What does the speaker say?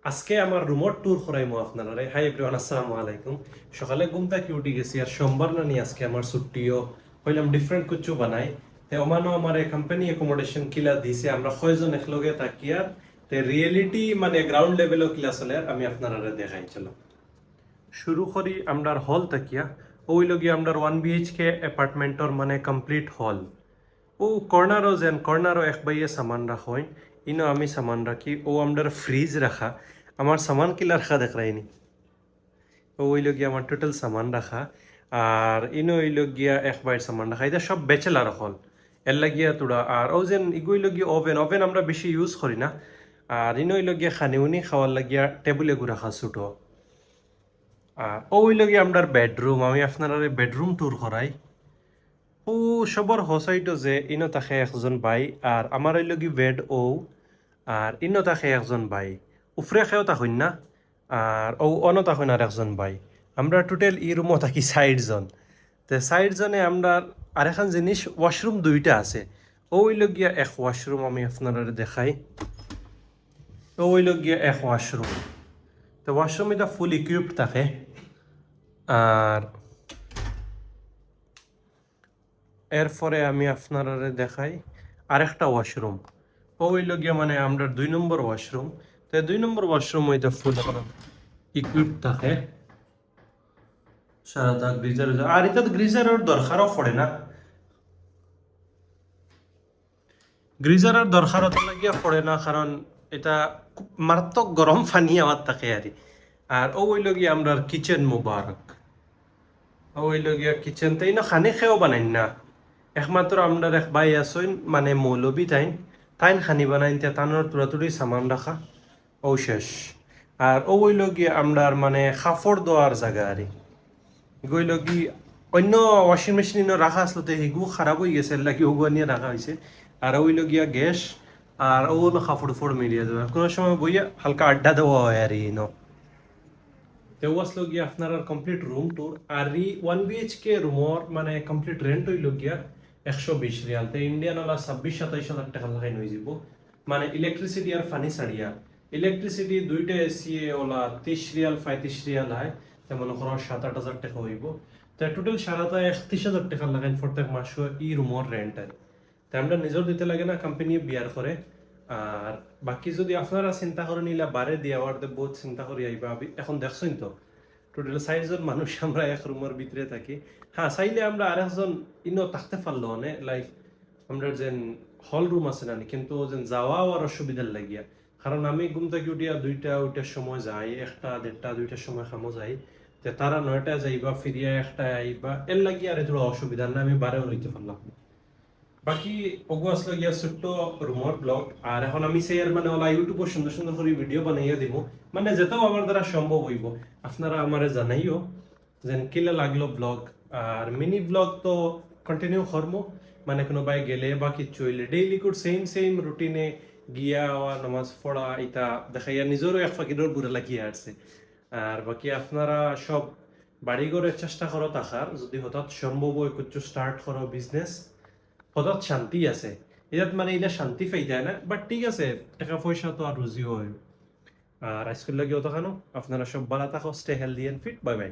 আজকে আমার রুমর ট্যুর করাইমো আপনারা। হাই এভরিওয়ান, আসসালামু আলাইকুম। সকালে ঘুম থেকে উঠে গেছি, আর সোমবার না নি আজকে আমার ছুটিও হইলাম ডিফারেন্ট কিছু বানাই। তে ওমানো আমার কোম্পানি অ্যাকোমোডেশন কিলা দিছে, আমরা কয়জন একলগে থাকিয়া তে রিয়েলিটি মানে গ্রাউন্ড লেভেলও কিলা চলে আমি আপনারা দেখাই। চলো শুরু করি আমরার হল তাকিয়া। ওই লগি আমরার 1 BHK অ্যাপার্টমেন্টর মানে কমপ্লিট হল। ও কর্নারও এক বাইয়ে সামান রাখোই। ইনো আমি সামান রাখি। ও আমরার ফ্রিজ রাখা, আমার সামান কিলা রাখা দেখ রাইনি। ও ওইল গিয়া আমার টোটাল সামান রাখা। আর ইনো ওইল গিয়া এক বাইর সামান রাখা। এটা সব ব্যাচেলার হল, এর লাগিয়া তোরা। আর ও যেন ইগুইল গিয়া ওভেন ওভেন আমরা বেশি ইউজ করি না। আর ইনো ওইল গিয়া খানিউনি খাওয়ার লাগিয়া টেবিলে গু রাখা ছুটো। আর ও ওইল গিয়া আমরার বেডরুম, আমি আপনারা বেডরুম ট্যুর করাই। ও সবর হসাইটো যে ইনো তাকে একজন ভাই, আর আমার ওই লগি বেড ও। আর ইনো তাকে একজন ভাই, উফরে খেয়েও তাকইন না। আর ও অন তাকইন আর একজন ভাই। আমরা টোটাল ই রুমও থাকি 60 জন। তে 60 জনে আমরা আর এখন জিনিস ওয়াশরুম দুইটা আছে। ওই লগিয়া এক ওয়াশরুম আমি আপনারা দেখাই। ওই লগিয়া এক ওয়াশরুম। তো ওয়াশরুম এটা ফুল ইকুইপড থাকে। আর এরপরে আমি আপনারা দেখাই আরেকটা ওয়াশরুম। ওই লগিয়া মানে আমরা 2 নম্বর ওয়াশরুম। তো 2 নম্বর ওয়াশরুম ওইটা ফুল ইকুইপ থাকে সারাটা গ্রিজার। আর এটা গ্রিজারের দরকারও পড়ে না, গ্রিজারের দরকারও তো লাগিয়া পড়ে না, কারণ এটা খুব মারাত্মক গরম পানি আমার থাকে আর। আর ওই লগিয়া আমরা কিচেন মুবারক। ওই লগিয়া কিচেন তাই না খানে খেয়েও বানাই না। একমাত্র আমরা এক ভাই আসইন মানে মৌলবী তাইন, তাইন খানি বানাইন তে তানোর তুড়াতুড়ি সামান রাখা ও শেষ। আর ওই লগিয়া আমরা মানে কাপড় দেওয়ার জায়গা আর গইল কি অন্য ওয়াশিং মেশিন রাখা আসলে সেগু খারাপ হয়ে গেছে, লাগি ওগুয়া নিয়ে রাখা হয়েছে। আর ওইল গিয়া গ্যাস, আর ও হলো কাপড় ফোড় মিলিয়ে দেওয়া, কোনো সময় বইয়া হালকা আড্ডা দেওয়া হয় আর তেও আসলো গিয়া আপনার কমপ্লিট রুম টুর। আর 1 BHK রুমর মানে কমপ্লিট রেন্ট হইল গিয়া 120 রিয়াল। তো ইন্ডিয়ান ওলা 26-27 হাজার টাকা লাগাই হয়ে যাব। মানে ইলেকট্রিসিটি আর ফানি ছাড়িয়া। ইলেকট্রিসিটি দুইটা এসি ওলা 30 রিয়াল 35 রিয়াল হয়, তেমন করো 7-8 হাজার টাকা হইব। তো টোটাল সারাটা 31 হাজার টাকা লাগাইন প্রত্যেক মাস ই রুমর রেন্ট আর। তো আমরা নিজের দিতে লাগে না, কোম্পানি বিয়ার করে। আর বাকি যদি আপনারা চিন্তা করে নিলে বারে দিয়ে আবার বহুত চিন্তা করি আইবা। এখন দেখছেন তো টোটাল 60 জন মানুষ আমরা এক রুমের ভিতরে থাকি। হ্যাঁ, চাইলে আমরা আরেকজন ইনো থাকতে পারলো অনে, লাইক আমরা যে হল রুম আছে না, কিন্তু যেন যাওয়াও আর অসুবিধার লাগিয়া। কারণ আমি ঘুম থেকে উঠিয়া 2টা-2টার সময় যাই, 1টা, 1:30, 2টার সময় খামো যাই। তে তারা 9টায় যাইবা, ফিরিয়া 1টায় আইবা, এর লাগিয়া আর এত অসুবিধা না, আমি বারেও রইতে পারলাম। বাকি ওগো আসলে গিয়া ছোট্ট রুমর ব্লগ। আর এখন আমি সেই আর মানে ওলা ইউটিউবে সুন্দর সুন্দর করে ভিডিও বানাইয়া দিব, মানে যেটাও আমার দ্বারা সম্ভব হইব আপনারা আমারে জানাইও যেন কিলা লাগলো ব্লগ। আর মিনি ব্লগ তো কন্টিনিউ করবো, মানে কোনো বাই গেলে বা কিচ্ছু হইলে ডেইলি কোড সেম সেম রুটিনে গিয়া হওয়া নামাজ পড়া এটা দেখাইয়া নিজেরও এক ফাঁকির বুড়া লাগিয়ে আসছে। আর বাকি আপনারা সব বাড়ি করে চেষ্টা করো থাকার, যদি হঠাৎ সম্ভব হয় কিছু স্টার্ট করো বিজনেস, হঠাৎ শান্তি আছে এটাত, মানে এটা শান্তি পাই যায় না, বাট ঠিক আছে, টাকা পয়সা তো আর রুজিও হয়। আর আজকের লাগে অত কেন, আপনারা সব ভালো থাকো, stay healthy and fit, bye by.